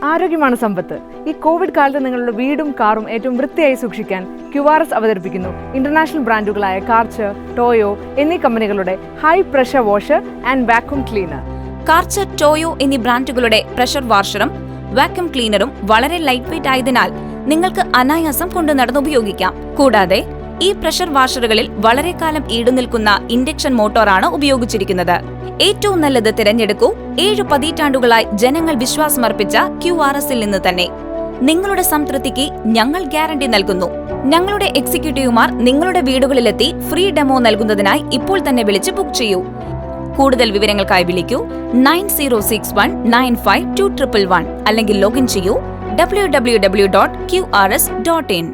ആരോഗ്യമാണ് സമ്പത്ത്. ഈ കോവിഡ് കാലത്ത് നിങ്ങളുടെ വീടും കാറും ഏറ്റവും വൃത്തിയായി സൂക്ഷിക്കാൻ QRS അവതരിപ്പിക്കുന്നു ഇന്റർനാഷണൽ ബ്രാൻഡുകളായ കാർച്ചർ, ടോയോ എന്നീ കമ്പനികളുടെ high pressure washer and vacuum cleaner. Karcher, Toyo എന്നീ ബ്രാൻഡുകളുടെ പ്രഷർ വാഷറും വാക്യൂം ക്ലീനറും വളരെ ലൈറ്റ് വെയ്റ്റ് ആയതിനാൽ നിങ്ങൾക്ക് അനായാസം കൊണ്ടു നടന്ന് ഉപയോഗിക്കാം. കൂടാതെ ഈ പ്രഷർ വാഷറുകളിൽ വളരെ കാലം ഈടുനിൽക്കുന്ന ഇൻഡക്ഷൻ മോട്ടോറാണ് ഉപയോഗിച്ചിരിക്കുന്നത്. ഏറ്റവും നല്ലത് തിരഞ്ഞെടുക്കൂ. 7 പതിറ്റാണ്ടുകളായി ജനങ്ങൾ വിശ്വാസമർപ്പിച്ച QRSൽ നിന്ന് തന്നെ. നിങ്ങളുടെ സംതൃപ്തിക്ക് ഞങ്ങൾ ഗ്യാരണ്ടി നൽകുന്നു. ഞങ്ങളുടെ എക്സിക്യൂട്ടീവുമാർ നിങ്ങളുടെ വീടുകളിലെത്തി ഫ്രീ ഡെമോ നൽകുന്നതിനായി ഇപ്പോൾ തന്നെ വിളിച്ച് ബുക്ക് ചെയ്യൂ. കൂടുതൽ വിവരങ്ങൾക്കായി വിളിക്കൂ 9061952111 അല്ലെങ്കിൽ ലോഗിൻ ചെയ്യൂ www.qrs.in.